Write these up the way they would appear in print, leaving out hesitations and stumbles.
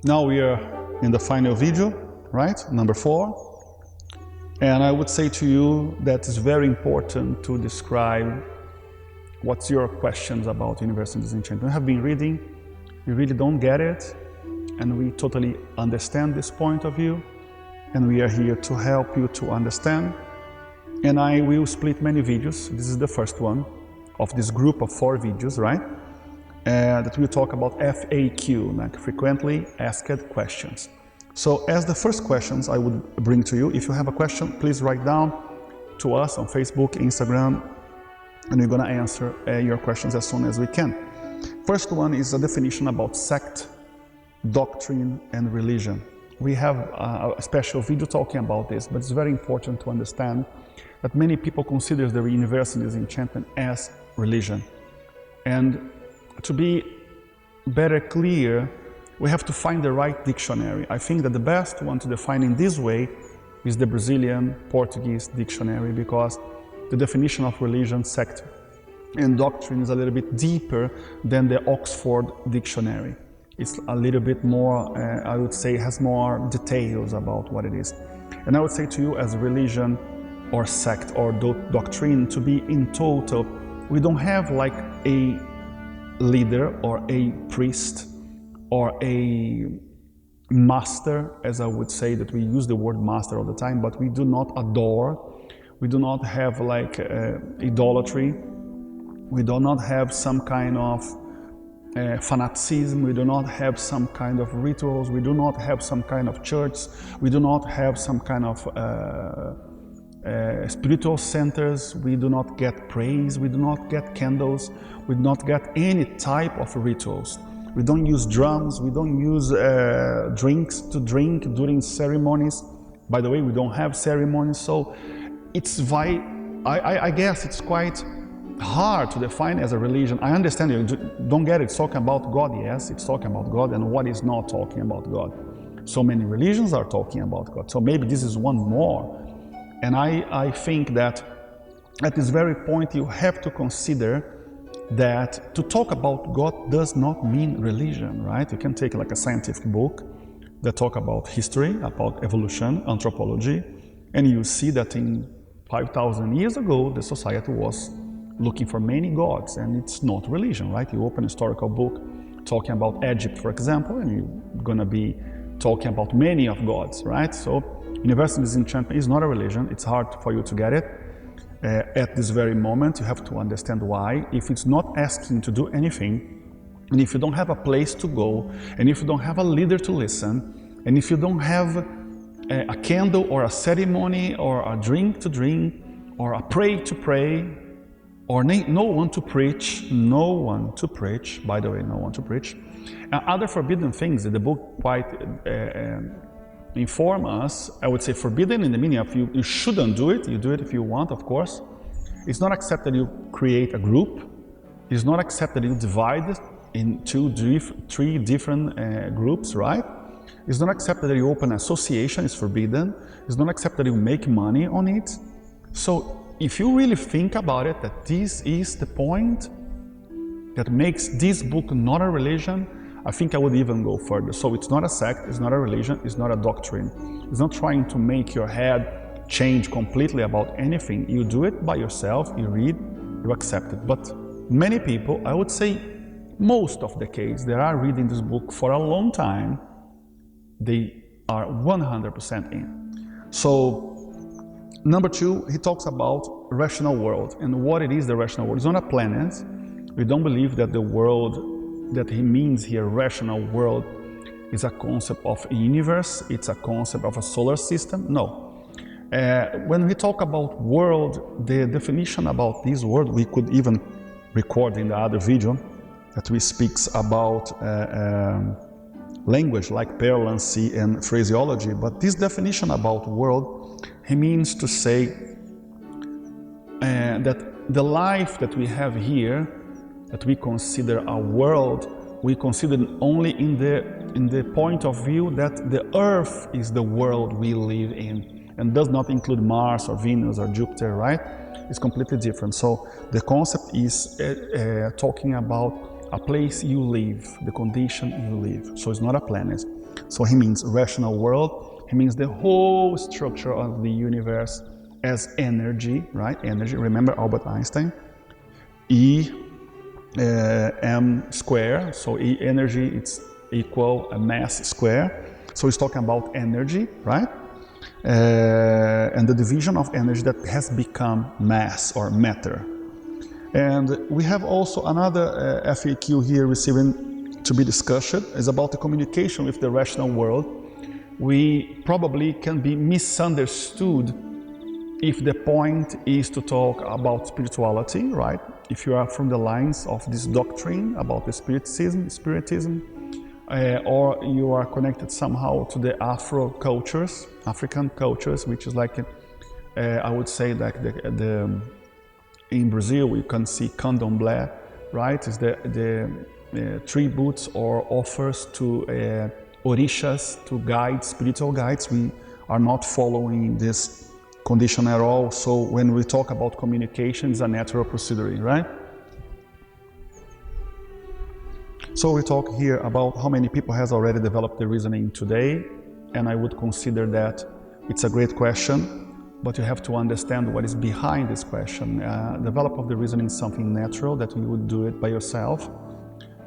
Now we are in the final video, right? Number 4. And I would say to you that it's very important to describe what's your questions about universal disenchantment. We have been reading, we really don't get it, and we totally understand this point of view, and we are here to help you to understand. And I will split many videos. This is the first one of this group of 4 videos, right? That will talk about F.A.Q, like frequently asked questions. So as the first questions I would bring to you, if you have a question, please write down to us on Facebook, Instagram, and we're gonna answer your questions as soon as we can. First one is a definition about sect, doctrine, and religion. We have a special video talking about this, but it's very important to understand that many people consider the universal disenchantment as religion. And to be better clear, we have to find the right dictionary. I think that the best one to define in this way is the Brazilian Portuguese dictionary, because the definition of religion, sect, and doctrine is a little bit deeper than the Oxford dictionary. It's a little bit more, I would say, has more details about what it is. And I would say to you, as religion or sect or doctrine, to be in total, we don't have like a leader or a priest or a master, as I would say, that we use the word master all the time, but we do not adore, we do not have like idolatry, we do not have some kind of fanaticism, we do not have some kind of rituals, we do not have some kind of church, we do not have some kind of spiritual centers, we do not get praise, we do not get candles, we do not get any type of rituals. We don't use drums, we don't use drinks to drink during ceremonies. By the way, we don't have ceremonies, so it's I guess it's quite hard to define as a religion. I understand you don't get it, it's talking about God, yes, it's talking about God, and what is not talking about God. So many religions are talking about God, so maybe this is one more. And I think that at this very point you have to consider that to talk about God does not mean religion, right? You can take like a scientific book that talk about history, about evolution, anthropology, and you see that in 5,000 years ago, the society was looking for many gods, and it's not religion, right? You open a historical book talking about Egypt, for example, and you're gonna be talking about many of gods, right? So universal disenchantment is not a religion. It's hard for you to get it. At this very moment, you have to understand why. If it's not asking to do anything, and if you don't have a place to go, and if you don't have a leader to listen, and if you don't have a candle or a ceremony or a drink to drink or a pray to pray, or no one to preach, by the way, no one to preach. Other forbidden things that the book quite inform us, I would say forbidden in the meaning of you shouldn't do it, you do it if you want, of course. It's not accepted you create a group, it's not accepted you divide in 3 different groups, right? It's not accepted that you open an association, it's forbidden. It's not accepted you make money on it. So if you really think about it, that this is the point that makes this book not a religion, I think I would even go further. So it's not a sect, it's not a religion, it's not a doctrine. It's not trying to make your head change completely about anything. You do it by yourself, you read, you accept it. But many people, I would say most of the case, that are reading this book for a long time, they are 100% in. So number 2, he talks about rational world and what it is, the rational world. It's not a planet. We don't believe that the world that he means here, rational world, is a concept of a universe, it's a concept of a solar system. No. When we talk about world, the definition about this world, we could even record in the other video that we speaks about language like parlance and phraseology, but this definition about world, he means to say that the life that we have here, that we consider a world, we consider only in the point of view that the Earth is the world we live in, and does not include Mars or Venus or Jupiter, right? It's completely different. So the concept is talking about a place you live, the condition you live. So it's not a planet. So he means rational world. He means the whole structure of the universe as energy, right? Energy. Remember Albert Einstein? M square. So E energy, it's equal a mass square. So he's talking about energy, right? And the division of energy that has become mass or matter. And we have also another F.A.Q here receiving to be discussed. Is about the communication with the rational world. We probably can be misunderstood if the point is to talk about spirituality, right? If you are from the lines of this doctrine about the spiritism, or you are connected somehow to the Afro cultures, African cultures, which is like, I would say, like in Brazil, you can see candomblé, right? It's the tributes or offers to orishas, to guides, spiritual guides. We are not following this condition at all. So when we talk about communication, it's a natural procedure, right? So we talk here about how many people has already developed the reasoning today, and I would consider that it's a great question, but you have to understand what is behind this question. Develop of the reasoning is something natural that you would do it by yourself,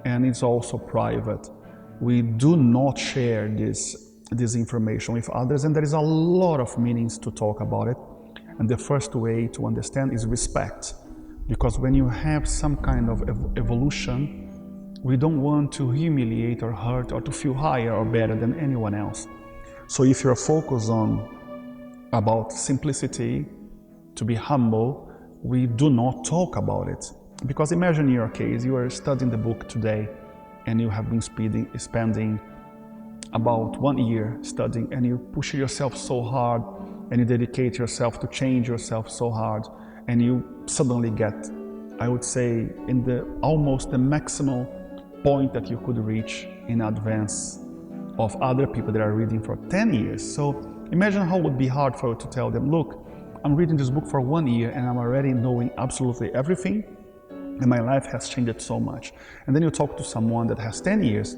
and it's also private. We do not share this information with others, and there is a lot of meanings to talk about it. And the first way to understand is respect, because when you have some kind of evolution, we don't want to humiliate or hurt or to feel higher or better than anyone else. So if you're focused on about simplicity, to be humble, we do not talk about it. Because imagine in your case, you are studying the book today and you have been spending about 1 year studying, and you push yourself so hard and you dedicate yourself to change yourself so hard, and you suddenly get, I would say, in almost the maximum point that you could reach in advance of other people that are reading for 10 years. So imagine how it would be hard for you to tell them, look, I'm reading this book for 1 year and I'm already knowing absolutely everything, and my life has changed so much. And then you talk to someone that has 10 years,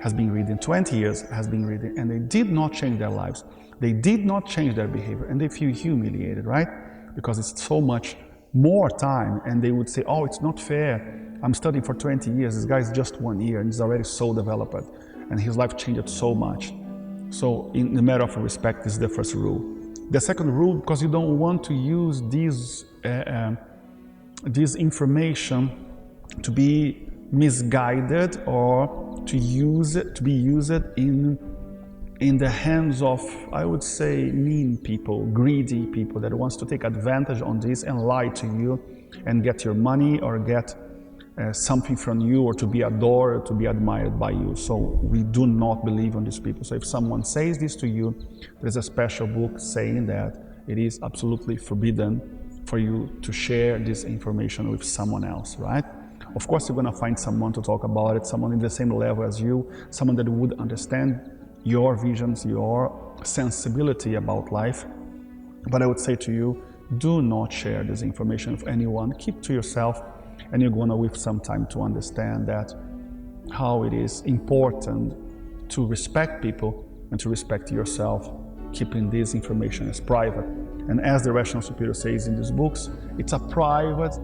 has been reading, 20 years has been reading, and they did not change their lives. They did not change their behavior, and they feel humiliated, right? Because it's so much more time, and they would say, oh, it's not fair. I'm studying for 20 years, this guy is just 1 year, and he's already so developed, and his life changed so much. So in the matter of respect, this is the first rule. The second rule, because you don't want to use this information to be misguided or to be used in the hands of, I would say, mean people, greedy people that wants to take advantage on this and lie to you and get your money or get something from you, or to be adored or to be admired by you. So we do not believe in these people. So if someone says this to you, there's a special book saying that it is absolutely forbidden for you to share this information with someone else, right? Of course, you're going to find someone to talk about it, someone in the same level as you, someone that would understand your visions, your sensibility about life. But I would say to you, do not share this information with anyone. Keep to yourself, and you're going to with some time to understand that how it is important to respect people and to respect yourself, keeping this information as private. And as the Rational Superior says in these books, it's a private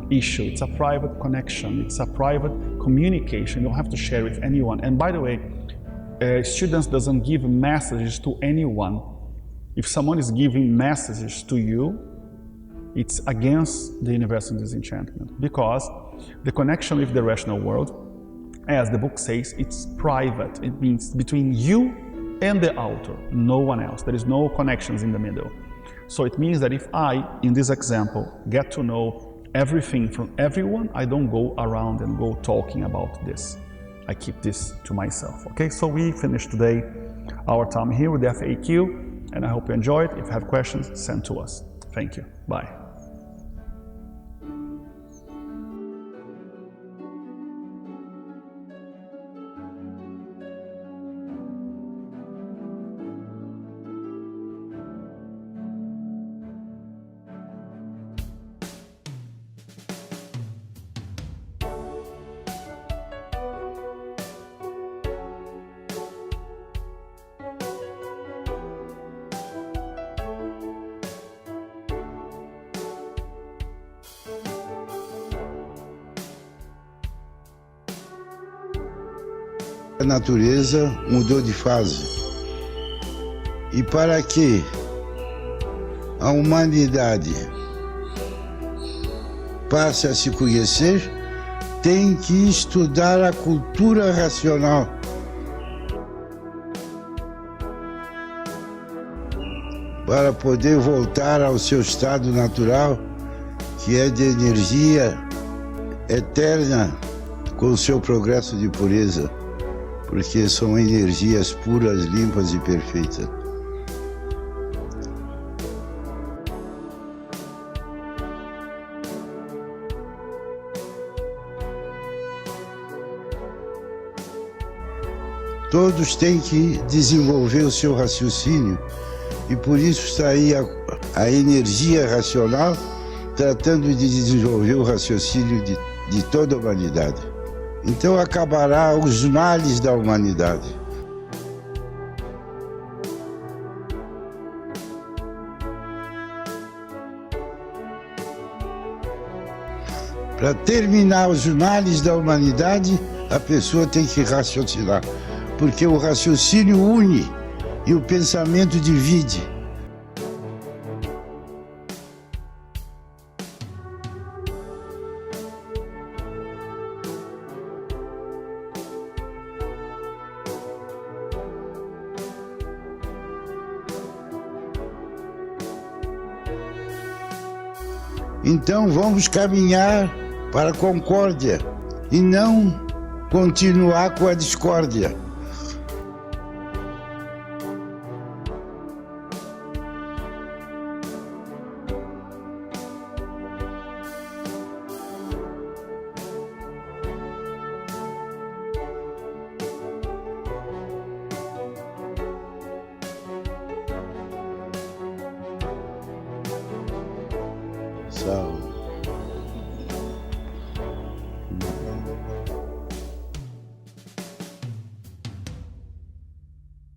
issue, it's a private connection, it's a private communication. You don't have to share with anyone. And by the way, students doesn't give messages to anyone. If someone is giving messages to you, it's against the universal disenchantment, because the connection with the rational world, as the book says, it's private. It means between you and the author, no one else. There is no connections in the middle. So it means that if I, in this example, get to know everything from everyone, I don't go around and go talking about this. I keep this to myself. Okay, so we finished today our time here with the F.A.Q, and I hope you enjoyed. If you have questions, send to us. Thank you. Bye. natureza mudou de fase. E para que a humanidade passe a se conhecer, tem que estudar a cultura racional. Para poder voltar ao seu estado natural, que é de energia eterna, com o seu progresso de pureza, porque são energias puras, limpas e perfeitas. Todos têm que desenvolver o seu raciocínio e por isso está aí a energia racional tratando de desenvolver o raciocínio de toda a humanidade. Então acabará os males da humanidade. Para terminar os males da humanidade, a pessoa tem que raciocinar, porque o raciocínio une e o pensamento divide. Então vamos caminhar para a concórdia e não continuar com a discórdia. Salve.